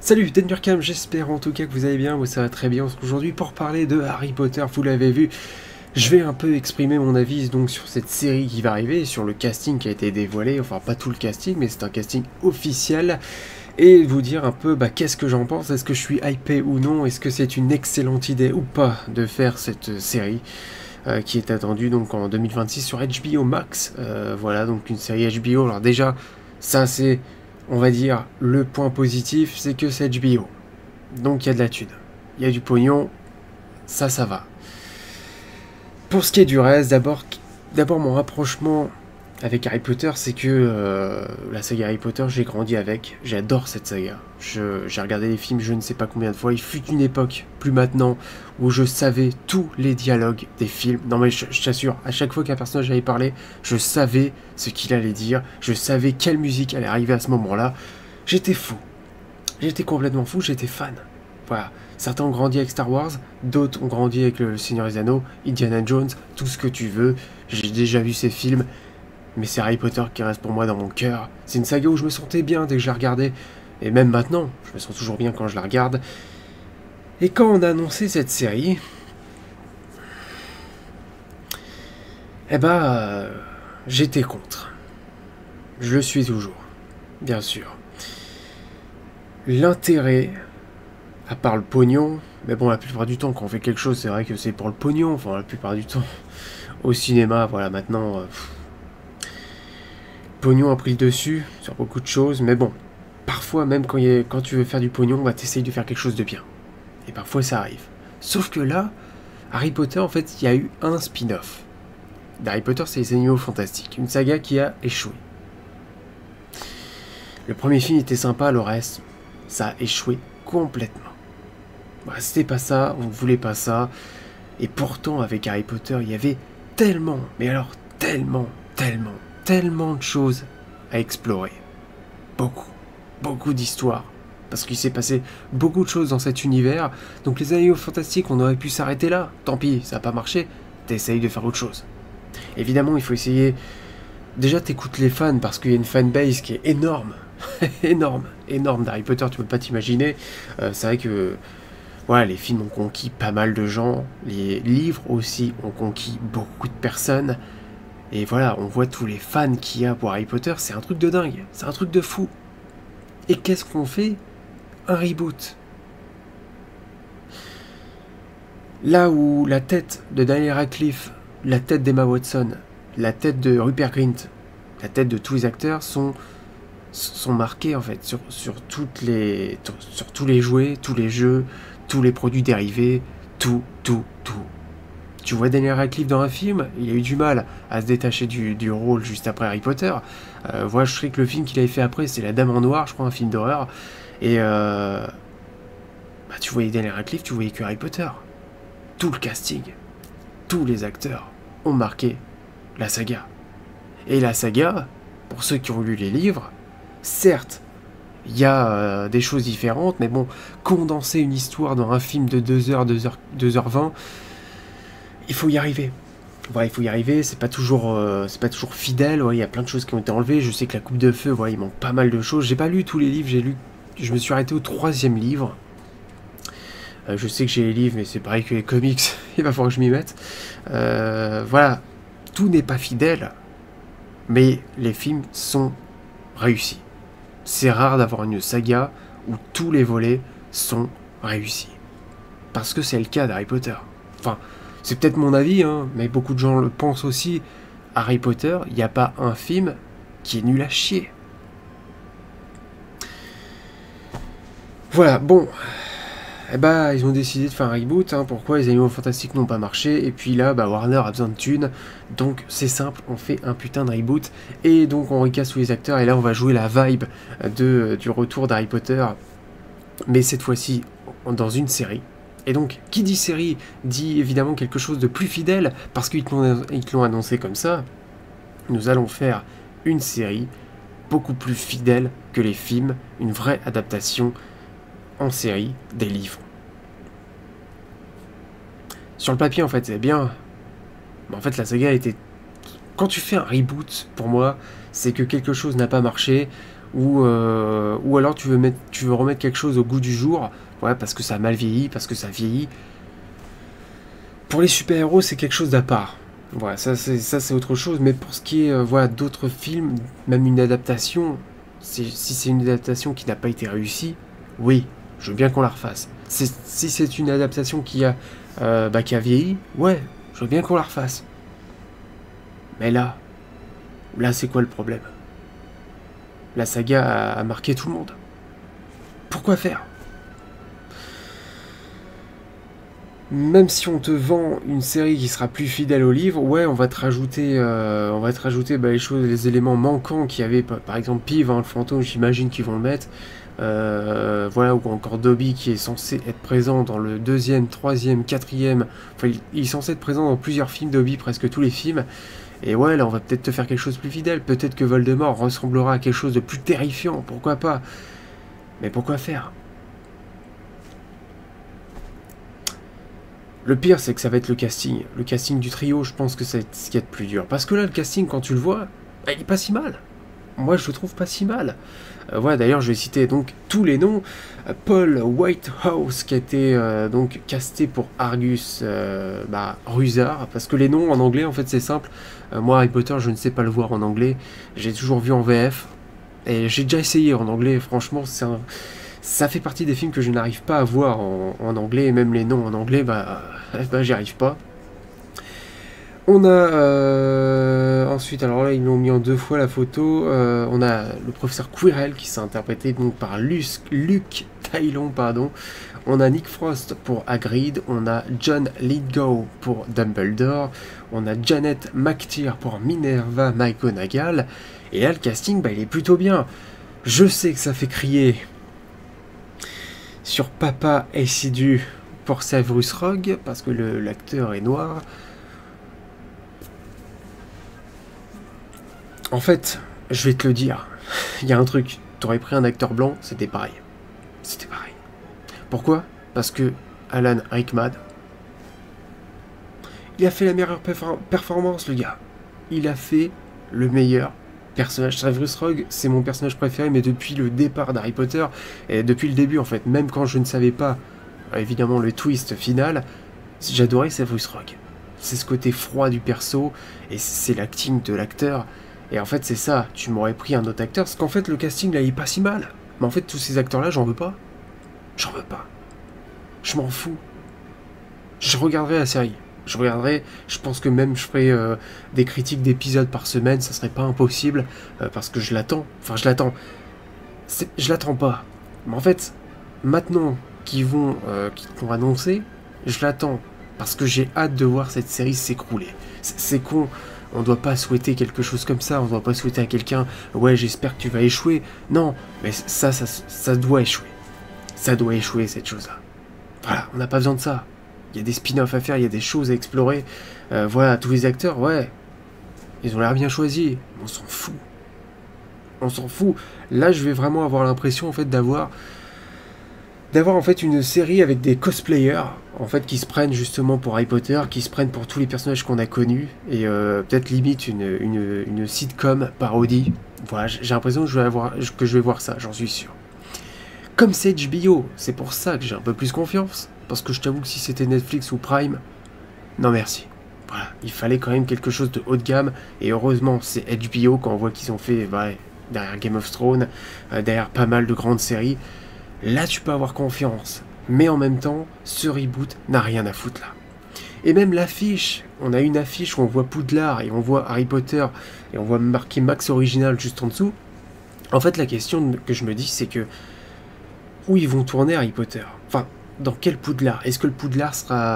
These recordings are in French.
Salut Denurcam, j'espère en tout cas que vous allez bien, moi ça va très bien. On se retrouve aujourd'hui pour parler de Harry Potter, vous l'avez vu. Je vais un peu exprimer mon avis donc sur cette série qui va arriver, sur le casting qui a été dévoilé, enfin pas tout le casting, mais c'est un casting officiel. Et vous dire un peu qu'est-ce que j'en pense, est-ce que je suis hypé ou non, est-ce que c'est une excellente idée ou pas de faire cette série qui est attendue donc en 2026 sur HBO Max. Voilà, donc une série HBO, alors déjà, ça c'est... On va dire, le point positif, c'est que c'est HBO. Donc il y a de la thune. Il y a du pognon, ça va. Pour ce qui est du reste, d'abord mon rapprochement avec Harry Potter, c'est que la saga Harry Potter, j'ai grandi avec. J'adore cette saga. J'ai regardé les films je ne sais pas combien de fois. Il fut une époque, plus maintenant, où je savais tous les dialogues des films. Non mais je t'assure, à chaque fois qu'un personnage allait parler, je savais ce qu'il allait dire. Je savais quelle musique allait arriver à ce moment-là. J'étais fou. J'étais complètement fou, j'étais fan. Voilà. Certains ont grandi avec Star Wars, d'autres ont grandi avec le Seigneur des Anneaux, Indiana Jones, tout ce que tu veux. J'ai déjà vu ces films. Mais c'est Harry Potter qui reste pour moi dans mon cœur. C'est une saga où je me sentais bien dès que je la regardais. Et même maintenant, je me sens toujours bien quand je la regarde. Et quand on a annoncé cette série... j'étais contre. Je le suis toujours. Bien sûr. L'intérêt, à part le pognon... Mais bon, la plupart du temps, quand on fait quelque chose, c'est vrai que c'est pour le pognon. Enfin, la plupart du temps. Au cinéma, voilà, maintenant... pognon a pris le dessus sur beaucoup de choses, mais bon, parfois même quand tu veux faire du pognon, t'essayes de faire quelque chose de bien. Et parfois ça arrive. Sauf que là, Harry Potter, en fait, il y a eu un spin-off. Harry Potter, c'est les Animaux Fantastiques, une saga qui a échoué. Le premier film était sympa, le reste, ça a échoué complètement. C'était pas ça, on ne voulait pas ça, et pourtant avec Harry Potter, il y avait tellement, mais alors tellement de choses à explorer. Beaucoup d'histoires. Parce qu'il s'est passé beaucoup de choses dans cet univers. Donc les Animaux Fantastiques, on aurait pu s'arrêter là. Tant pis, ça n'a pas marché. T'essayes de faire autre chose. Évidemment, il faut essayer... Déjà, t'écoutes les fans parce qu'il y a une fanbase qui est énorme. énorme d'Harry Potter, tu peux pas t'imaginer. C'est vrai que... Voilà, les films ont conquis pas mal de gens. Les livres aussi ont conquis beaucoup de personnes. Et voilà, on voit tous les fans qu'il y a pour Harry Potter, c'est un truc de dingue, c'est un truc de fou. Et qu'est-ce qu'on fait? Un reboot. Là où la tête de Daniel Radcliffe, la tête d'Emma Watson, la tête de Rupert Grint, la tête de tous les acteurs sont marquées en fait sur tous les jouets, tous les jeux, tous les produits dérivés, tout. Tu vois Daniel Radcliffe dans un film, il a eu du mal à se détacher du rôle juste après Harry Potter. Voilà, je sais que le film qu'il avait fait après, c'est La Dame en Noir, je crois, un film d'horreur. Et tu voyais Daniel Radcliffe, tu voyais que Harry Potter. Tout le casting, tous les acteurs ont marqué la saga. Et la saga, pour ceux qui ont lu les livres, certes, il y a des choses différentes, mais bon, condenser une histoire dans un film de 2h20, il faut y arriver. Voilà, il faut y arriver, c'est pas toujours fidèle, il y a plein de choses qui ont été enlevées, je sais que la coupe de feu, il manque pas mal de choses, j'ai pas lu tous les livres, je me suis arrêté au 3e livre. Je sais que j'ai les livres, mais c'est pareil que les comics, il va falloir que je m'y mette. Voilà, tout n'est pas fidèle, mais les films sont réussis. C'est rare d'avoir une saga où tous les volets sont réussis. Parce que c'est le cas d'Harry Potter. Enfin, c'est peut-être mon avis, mais beaucoup de gens le pensent aussi. Harry Potter, il n'y a pas un film qui est nul à chier. Voilà, bon. Ils ont décidé de faire un reboot. Pourquoi les Animaux Fantastiques n'ont pas marché? Et puis là, Warner a besoin de thunes. Donc c'est simple, on fait un putain de reboot. Et donc on recasse tous les acteurs. Et là, on va jouer la vibe du retour d'Harry Potter. Mais cette fois-ci, dans une série. Et donc, qui dit série, dit évidemment quelque chose de plus fidèle, parce qu'ils te l'ont annoncé comme ça. Nous allons faire une série beaucoup plus fidèle que les films, une vraie adaptation en série des livres. Sur le papier, en fait, c'est bien, mais en fait, la saga était... Quand tu fais un reboot, pour moi, c'est que quelque chose n'a pas marché, ou alors tu veux remettre quelque chose au goût du jour, ouais, parce que ça a mal vieilli, parce que ça vieillit. Pour les super-héros, c'est quelque chose d'à part. Voilà, ça c'est autre chose, mais pour ce qui est voilà, d'autres films, même une adaptation, si c'est une adaptation qui n'a pas été réussie, oui, je veux bien qu'on la refasse. Si c'est une adaptation qui a vieilli, ouais, je veux bien qu'on la refasse. Mais là c'est quoi le problème? La saga a marqué tout le monde. Pourquoi faire? Même si on te vend une série qui sera plus fidèle au livre, ouais, on va te rajouter les choses, les éléments manquants qu'il y avait, par exemple Pive, hein, le fantôme, j'imagine qu'ils vont le mettre. Voilà, ou encore Dobby qui est censé être présent dans le 2e, 3e, 4e. Enfin, il est censé être présent dans plusieurs films, Dobby, presque tous les films. Et ouais, là, on va peut-être te faire quelque chose de plus fidèle. Peut-être que Voldemort ressemblera à quelque chose de plus terrifiant, pourquoi pas. Mais pourquoi faire? Le pire, c'est que ça va être le casting. Le casting du trio, je pense que c'est ce qu'il y a de plus dur. Parce que là, le casting, quand tu le vois, il est pas si mal. Moi, je le trouve pas si mal. Voilà, d'ailleurs, je vais citer donc tous les noms. Paul Whitehouse, qui a été donc casté pour Argus Rusard. Parce que les noms en anglais, en fait, c'est simple. Moi, Harry Potter, je ne sais pas le voir en anglais. J'ai toujours vu en VF. Et j'ai déjà essayé en anglais. Franchement, ça fait partie des films que je n'arrive pas à voir en anglais, et même les noms en anglais, j'y arrive pas. On a ensuite, alors là ils l'ont mis en 2 fois la photo, on a le professeur Quirrell qui s'est interprété donc par Luke Taylor, pardon. On a Nick Frost pour Hagrid, on a John Lithgow pour Dumbledore, on a Janet McTeer pour Minerva McGonagall, et là le casting, il est plutôt bien. Je sais que ça fait crier sur Papa Assidu pour Severus Rogue, parce que l'acteur est noir. En fait, je vais te le dire, il y a un truc, t'aurais pris un acteur blanc, c'était pareil. C'était pareil. Pourquoi? Parce que Alan Rickman, il a fait la meilleure performance, le gars. Il a fait le meilleur personnage. Severus Rogue, c'est mon personnage préféré, mais depuis le départ d'Harry Potter, et depuis le début en fait, même quand je ne savais pas, évidemment, le twist final, j'adorais Severus Rogue. C'est ce côté froid du perso, et c'est l'acting de l'acteur, et en fait c'est ça, tu m'aurais pris un autre acteur, parce qu'en fait le casting là il est pas si mal, mais en fait tous ces acteurs là j'en veux pas. J'en veux pas. Je m'en fous. Je regarderai la série. Je regarderai, je pense que même je ferai des critiques d'épisodes par semaine, ça serait pas impossible, parce que je l'attends. Enfin, je l'attends. Je l'attends pas. Mais en fait, maintenant qu'ils vont annoncer, je l'attends. Parce que j'ai hâte de voir cette série s'écrouler. C'est con, on doit pas souhaiter quelque chose comme ça, on doit pas souhaiter à quelqu'un, ouais, j'espère que tu vas échouer. Non, mais ça doit échouer. Ça doit échouer, cette chose-là. Voilà, on n'a pas besoin de ça. Il y a des spin-offs à faire, il y a des choses à explorer. Voilà, tous les acteurs, ouais, ils ont l'air bien choisis. On s'en fout. On s'en fout. Là, je vais vraiment avoir l'impression, en fait, d'avoir en fait une série avec des cosplayers, en fait, qui se prennent justement pour Harry Potter, qui se prennent pour tous les personnages qu'on a connus, et peut-être limite une sitcom parodie. Voilà, j'ai l'impression que je vais voir ça, j'en suis sûr. Comme c'est HBO, c'est pour ça que j'ai un peu plus confiance. Parce que je t'avoue que si c'était Netflix ou Prime, non merci. Voilà, il fallait quand même quelque chose de haut de gamme. Et heureusement, c'est HBO quand on voit qu'ils ont fait derrière Game of Thrones, derrière pas mal de grandes séries. Là, tu peux avoir confiance. Mais en même temps, ce reboot n'a rien à foutre là. Et même l'affiche, on a une affiche où on voit Poudlard et on voit Harry Potter et on voit marqué Max Original juste en dessous. En fait, la question que je me dis, c'est que où ils vont tourner Harry Potter? Enfin, dans quel Poudlard? Est-ce que le Poudlard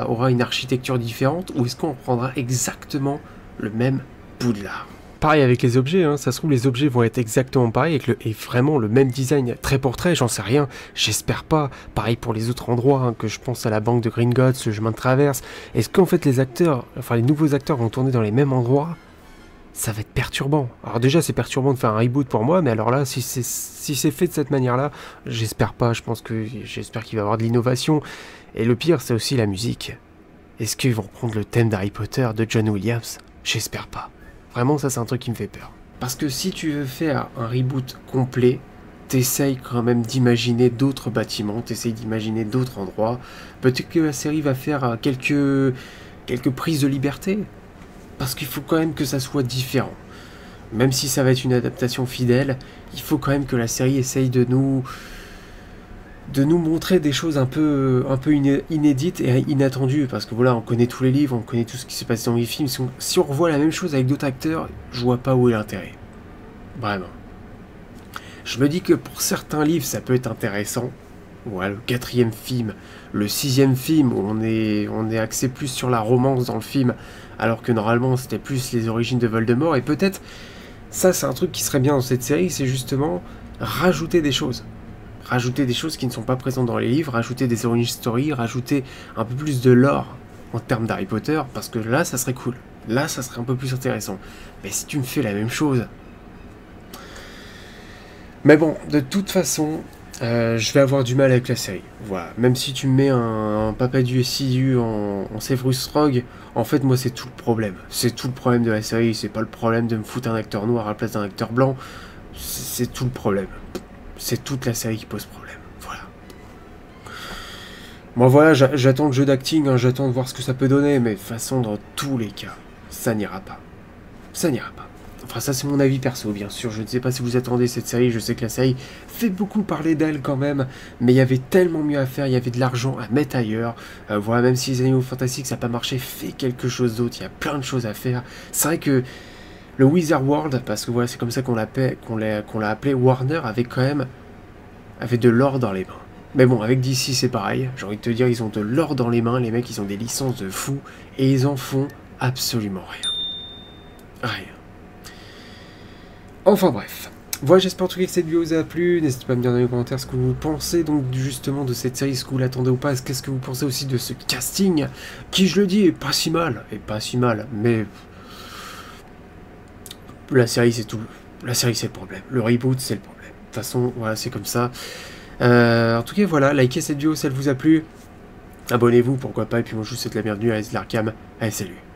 aura une architecture différente ou est-ce qu'on prendra exactement le même Poudlard? Pareil avec les objets, hein. Ça se trouve les objets vont être exactement pareils et vraiment le même design trait pour trait, j'en sais rien, j'espère pas. Pareil pour les autres endroits, hein, que je pense à la banque de Gringotts, le chemin de traverse. Est-ce qu'en fait les nouveaux acteurs vont tourner dans les mêmes endroits? Ça va être perturbant. Alors déjà c'est perturbant de faire un reboot pour moi, mais alors là si c'est fait de cette manière-là, j'espère pas, j'espère qu'il va y avoir de l'innovation. Et le pire c'est aussi la musique. Est-ce qu'ils vont reprendre le thème d'Harry Potter de John Williams? J'espère pas. Vraiment ça c'est un truc qui me fait peur. Parce que si tu veux faire un reboot complet, t'essayes quand même d'imaginer d'autres bâtiments, t'essayes d'imaginer d'autres endroits. Peut-être que la série va faire quelques prises de liberté, parce qu'il faut quand même que ça soit différent. Même si ça va être une adaptation fidèle, il faut quand même que la série essaye de nous montrer des choses un peu inédites et inattendues, parce que voilà, on connaît tous les livres, on connaît tout ce qui s'est passé dans les films. Si on revoit la même chose avec d'autres acteurs, je vois pas où est l'intérêt. Vraiment. Je me dis que pour certains livres, ça peut être intéressant. Voilà, le 4e film, le 6e film, où on est axé plus sur la romance dans le film, alors que normalement c'était plus les origines de Voldemort, et peut-être, ça c'est un truc qui serait bien dans cette série, c'est justement rajouter des choses. Rajouter des choses qui ne sont pas présentes dans les livres, rajouter des origin stories, rajouter un peu plus de lore en termes d'Harry Potter, parce que là ça serait cool, là ça serait un peu plus intéressant. Mais si tu me fais la même chose... Mais bon, de toute façon, je vais avoir du mal avec la série. Voilà, même si tu me mets un Papadieu SCU en Severus Rogue, en fait moi c'est tout le problème. C'est tout le problème de la série, c'est pas le problème de me foutre un acteur noir à la place d'un acteur blanc, c'est tout le problème. C'est toute la série qui pose problème. Voilà. Moi voilà, j'attends le jeu d'acting, hein, j'attends de voir ce que ça peut donner, mais de toute façon, dans tous les cas, ça n'ira pas. Ça n'ira pas. Enfin, ça c'est mon avis perso, bien sûr. Je ne sais pas si vous attendez cette série, je sais que la série fait beaucoup parler d'elle quand même, mais il y avait tellement mieux à faire, il y avait de l'argent à mettre ailleurs. Voilà, même si les Animaux Fantastiques ça n'a pas marché, fait quelque chose d'autre, il y a plein de choses à faire. C'est vrai que le Wizard World, parce que voilà, c'est comme ça qu'on l'a appelé, Warner avait de l'or dans les mains. Mais bon, avec DC c'est pareil, j'ai envie de te dire, ils ont de l'or dans les mains, les mecs ils ont des licences de fous, et ils en font absolument rien. Rien. Enfin bref. Voilà, j'espère en tout cas que cette vidéo vous a plu, n'hésitez pas à me dire dans les commentaires ce que vous pensez donc justement de cette série, ce que vous l'attendez ou pas, qu'est-ce que vous pensez aussi de ce casting, qui je le dis est pas si mal, mais... La série c'est tout. La série c'est le problème. Le reboot c'est le problème. De toute façon, voilà, c'est comme ça. En tout cas, voilà, likez cette vidéo si elle vous a plu. Abonnez-vous, pourquoi pas. Et puis moi je vous souhaite la bienvenue à l'Arkham. Allez, salut.